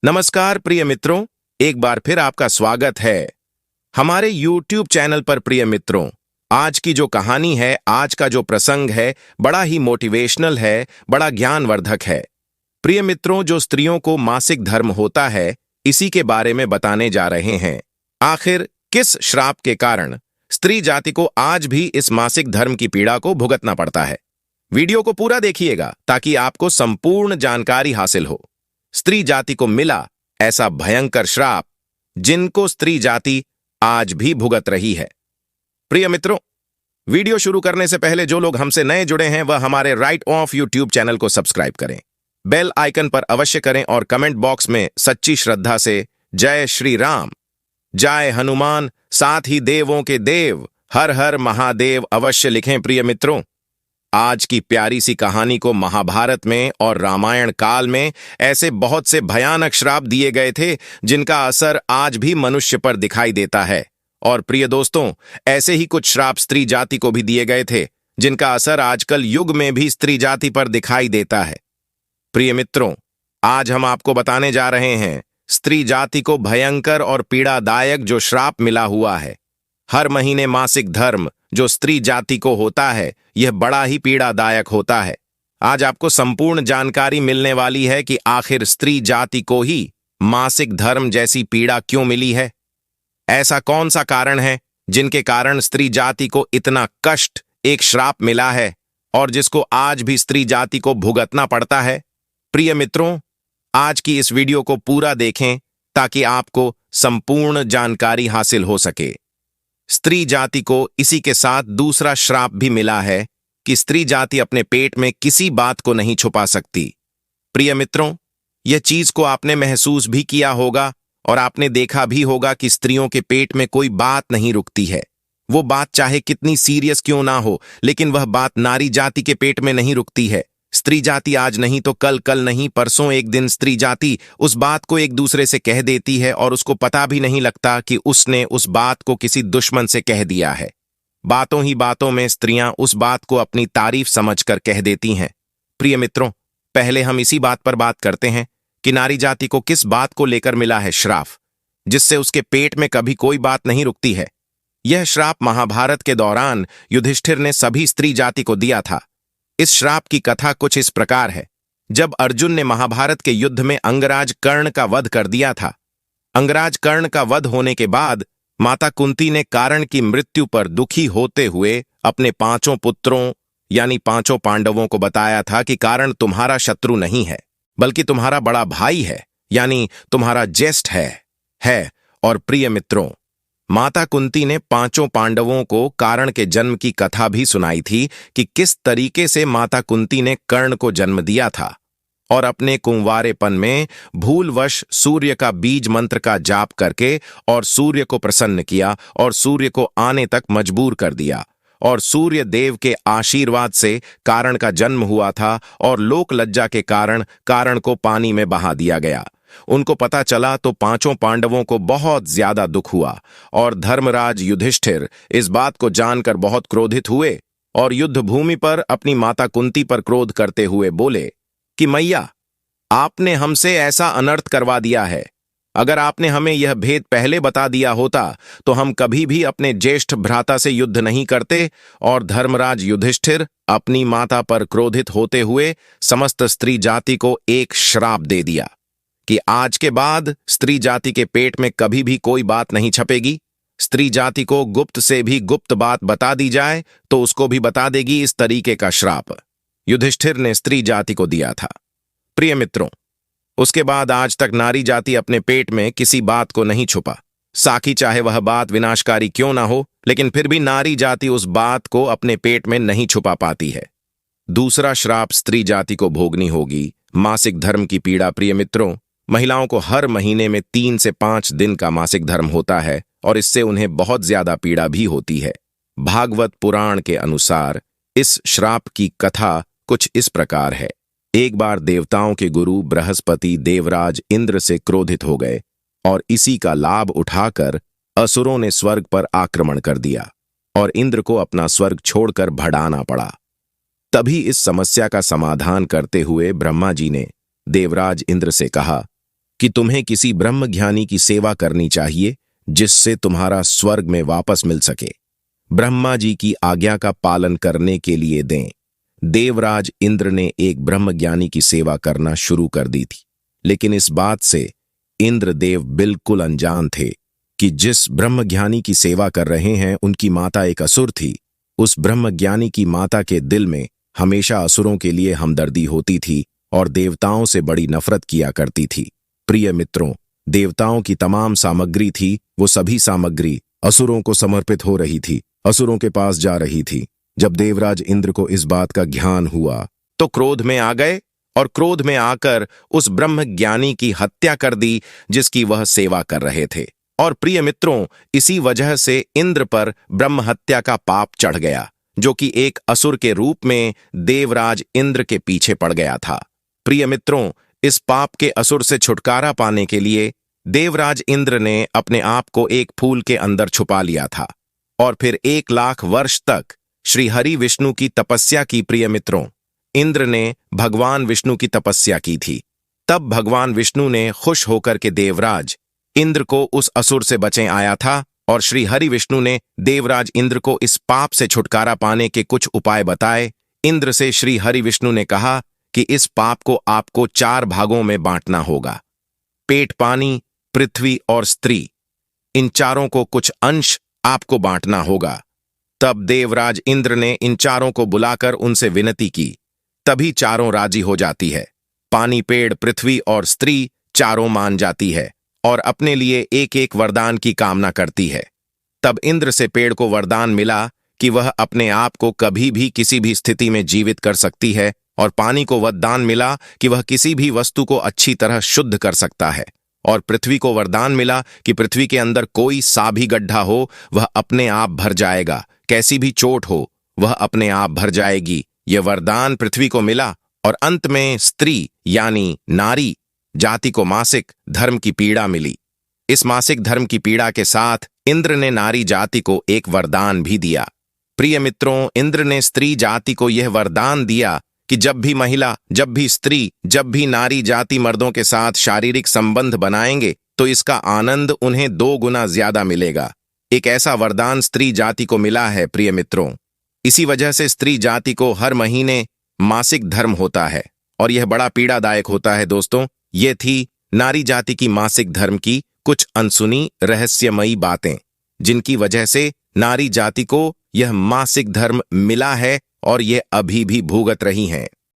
नमस्कार प्रिय मित्रों, एक बार फिर आपका स्वागत है हमारे YouTube चैनल पर। प्रिय मित्रों, आज की जो कहानी है, आज का जो प्रसंग है, बड़ा ही मोटिवेशनल है, बड़ा ज्ञानवर्धक है। प्रिय मित्रों, जो स्त्रियों को मासिक धर्म होता है, इसी के बारे में बताने जा रहे हैं। आखिर किस श्राप के कारण स्त्री जाति को आज भी इस मासिक धर्म की पीड़ा को भुगतना पड़ता है? वीडियो को पूरा देखिएगा ताकि आपको संपूर्ण जानकारी हासिल हो। स्त्री जाति को मिला ऐसा भयंकर श्राप जिनको स्त्री जाति आज भी भुगत रही है। प्रिय मित्रों, वीडियो शुरू करने से पहले जो लोग हमसे नए जुड़े हैं वह हमारे राइट ऑफ यूट्यूब चैनल को सब्सक्राइब करें, बेल आइकन पर अवश्य करें और कमेंट बॉक्स में सच्ची श्रद्धा से जय श्री राम, जय हनुमान, साथ ही देवों के देव, हर हर महादेव अवश्य लिखें। प्रिय मित्रों, आज की प्यारी सी कहानी को महाभारत में और रामायण काल में ऐसे बहुत से भयानक श्राप दिए गए थे जिनका असर आज भी मनुष्य पर दिखाई देता है। और प्रिय दोस्तों, ऐसे ही कुछ श्राप स्त्री जाति को भी दिए गए थे जिनका असर आजकल युग में भी स्त्री जाति पर दिखाई देता है। प्रिय मित्रों, आज हम आपको बताने जा रहे हैं स्त्री जाति को भयंकर और पीड़ादायक जो श्राप मिला हुआ है। हर महीने मासिक धर्म जो स्त्री जाति को होता है, यह बड़ा ही पीड़ादायक होता है। आज आपको संपूर्ण जानकारी मिलने वाली है कि आखिर स्त्री जाति को ही मासिक धर्म जैसी पीड़ा क्यों मिली है। ऐसा कौन सा कारण है जिनके कारण स्त्री जाति को इतना कष्ट, एक श्राप मिला है और जिसको आज भी स्त्री जाति को भुगतना पड़ता है। प्रिय मित्रों, आज की इस वीडियो को पूरा देखें ताकि आपको संपूर्ण जानकारी हासिल हो सके। स्त्री जाति को इसी के साथ दूसरा श्राप भी मिला है कि स्त्री जाति अपने पेट में किसी बात को नहीं छुपा सकती। प्रिय मित्रों, यह चीज को आपने महसूस भी किया होगा और आपने देखा भी होगा कि स्त्रियों के पेट में कोई बात नहीं रुकती है। वो बात चाहे कितनी सीरियस क्यों ना हो, लेकिन वह बात नारी जाति के पेट में नहीं रुकती है। स्त्री जाति आज नहीं तो कल, कल नहीं परसों एक दिन स्त्री जाति उस बात को एक दूसरे से कह देती है और उसको पता भी नहीं लगता कि उसने उस बात को किसी दुश्मन से कह दिया है। बातों ही बातों में स्त्रियां उस बात को अपनी तारीफ समझकर कह देती हैं। प्रिय मित्रों, पहले हम इसी बात पर बात करते हैं कि नारी जाति को किस बात को लेकर मिला है श्राप, जिससे उसके पेट में कभी कोई बात नहीं रुकती है। यह श्राप महाभारत के दौरान युधिष्ठिर ने सभी स्त्री जाति को दिया था। इस श्राप की कथा कुछ इस प्रकार है। जब अर्जुन ने महाभारत के युद्ध में अंगराज कर्ण का वध कर दिया था, अंगराज कर्ण का वध होने के बाद माता कुंती ने कारण की मृत्यु पर दुखी होते हुए अपने 5 पुत्रों यानी 5 पांडवों को बताया था कि कारण तुम्हारा शत्रु नहीं है, बल्कि तुम्हारा बड़ा भाई है, यानी तुम्हारा ज्येष्ठ है। और प्रिय मित्रों, माता कुंती ने 5 पांडवों को कारण के जन्म की कथा भी सुनाई थी कि किस तरीके से माता कुंती ने कर्ण को जन्म दिया था और अपने कुंवारेपन में भूलवश सूर्य का बीज मंत्र का जाप करके और सूर्य को प्रसन्न किया और सूर्य को आने तक मजबूर कर दिया और सूर्य देव के आशीर्वाद से कारण का जन्म हुआ था और लोक लज्जा के कारण कारण को पानी में बहा दिया गया। उनको पता चला तो 5 पांडवों को बहुत ज्यादा दुख हुआ और धर्मराज युधिष्ठिर इस बात को जानकर बहुत क्रोधित हुए और युद्ध भूमि पर अपनी माता कुंती पर क्रोध करते हुए बोले कि मैया, आपने हमसे ऐसा अनर्थ करवा दिया है। अगर आपने हमें यह भेद पहले बता दिया होता तो हम कभी भी अपने ज्येष्ठ भ्राता से युद्ध नहीं करते। और धर्मराज युधिष्ठिर अपनी माता पर क्रोधित होते हुए समस्त स्त्री जाति को एक श्राप दे दिया कि आज के बाद स्त्री जाति के पेट में कभी भी कोई बात नहीं छपेगी। स्त्री जाति को गुप्त से भी गुप्त बात बता दी जाए तो उसको भी बता देगी। इस तरीके का श्राप युधिष्ठिर ने स्त्री जाति को दिया था। प्रिय मित्रों, उसके बाद आज तक नारी जाति अपने पेट में किसी बात को नहीं छुपा। साकी चाहे वह बात विनाशकारी क्यों ना हो, लेकिन फिर भी नारी जाति उस बात को अपने पेट में नहीं छुपा पाती है। दूसरा श्राप स्त्री जाति को भोगनी होगी, मासिक धर्म की पीड़ा। प्रिय मित्रों, महिलाओं को हर महीने में 3 से 5 दिन का मासिक धर्म होता है और इससे उन्हें बहुत ज्यादा पीड़ा भी होती है। भागवत पुराण के अनुसार इस श्राप की कथा कुछ इस प्रकार है। एक बार देवताओं के गुरु बृहस्पति देवराज इंद्र से क्रोधित हो गए और इसी का लाभ उठाकर असुरों ने स्वर्ग पर आक्रमण कर दिया और इंद्र को अपना स्वर्ग छोड़कर भड़ाना पड़ा। तभी इस समस्या का समाधान करते हुए ब्रह्मा जी ने देवराज इंद्र से कहा कि तुम्हें किसी ब्रह्मज्ञानी की सेवा करनी चाहिए जिससे तुम्हारा स्वर्ग में वापस मिल सके। ब्रह्मा जी की आज्ञा का पालन करने के लिए दें। देवराज इंद्र ने एक ब्रह्मज्ञानी की सेवा करना शुरू कर दी थी, लेकिन इस बात से इंद्रदेव बिल्कुल अनजान थे कि जिस ब्रह्मज्ञानी की सेवा कर रहे हैं उनकी माता एक असुर थी। उस ब्रह्मज्ञानी की माता के दिल में हमेशा असुरों के लिए हमदर्दी होती थी और देवताओं से बड़ी नफरत किया करती थी। प्रिय मित्रों, देवताओं की तमाम सामग्री थी, वो सभी सामग्री असुरों को समर्पित हो रही थी, असुरों के पास जा रही थी। जब देवराज इंद्र को इस बात का ज्ञान हुआ तो क्रोध में आ गए और क्रोध में आकर उस ब्रह्मज्ञानी की हत्या कर दी जिसकी वह सेवा कर रहे थे। और प्रिय मित्रों, इसी वजह से इंद्र पर ब्रह्म हत्या का पाप चढ़ गया, जो कि एक असुर के रूप में देवराज इंद्र के पीछे पड़ गया था। प्रिय मित्रों, इस पाप के असुर से छुटकारा पाने के लिए देवराज इंद्र ने अपने आप को एक फूल के अंदर छुपा लिया था और फिर 1,00,000 वर्ष तक श्री हरि विष्णु की तपस्या की। प्रिय मित्रों, इंद्र ने भगवान विष्णु की तपस्या की थी। तब भगवान विष्णु ने खुश होकर के देवराज इंद्र को उस असुर से बचे आया था और श्री हरि विष्णु ने देवराज इंद्र को इस पाप से छुटकारा पाने के कुछ उपाय बताए। इंद्र से श्री हरि विष्णु ने कहा कि इस पाप को आपको 4 भागों में बांटना होगा। पेट, पानी, पृथ्वी और स्त्री, इन चारों को कुछ अंश आपको बांटना होगा। तब देवराज इंद्र ने इन चारों को बुलाकर उनसे विनती की, तभी चारों राजी हो जाती है। पानी, पेड़, पृथ्वी और स्त्री चारों मान जाती है और अपने लिए एक एक वरदान की कामना करती है। तब इंद्र से पेड़ को वरदान मिला कि वह अपने आप को कभी भी किसी भी स्थिति में जीवित कर सकती है, और पानी को वरदान मिला कि वह किसी भी वस्तु को अच्छी तरह शुद्ध कर सकता है, और पृथ्वी को वरदान मिला कि पृथ्वी के अंदर कोई सा भी गड्ढा हो वह अपने आप भर जाएगा, कैसी भी चोट हो वह अपने आप भर जाएगी। यह वरदान पृथ्वी को मिला। और अंत में स्त्री यानी नारी जाति को मासिक धर्म की पीड़ा मिली। इस मासिक धर्म की पीड़ा के साथ इंद्र ने नारी जाति को एक वरदान भी दिया। प्रिय मित्रों, इंद्र ने स्त्री जाति को यह वरदान दिया कि जब भी महिला, जब भी स्त्री, जब भी नारी जाति मर्दों के साथ शारीरिक संबंध बनाएंगे तो इसका आनंद उन्हें 2 गुना ज्यादा मिलेगा। एक ऐसा वरदान स्त्री जाति को मिला है। प्रिय मित्रों, इसी वजह से स्त्री जाति को हर महीने मासिक धर्म होता है और यह बड़ा पीड़ादायक होता है। दोस्तों, ये थी नारी जाति की मासिक धर्म की कुछ अनसुनी रहस्यमयी बातें, जिनकी वजह से नारी जाति को यह मासिक धर्म मिला है और ये अभी भी भुगत रही हैं।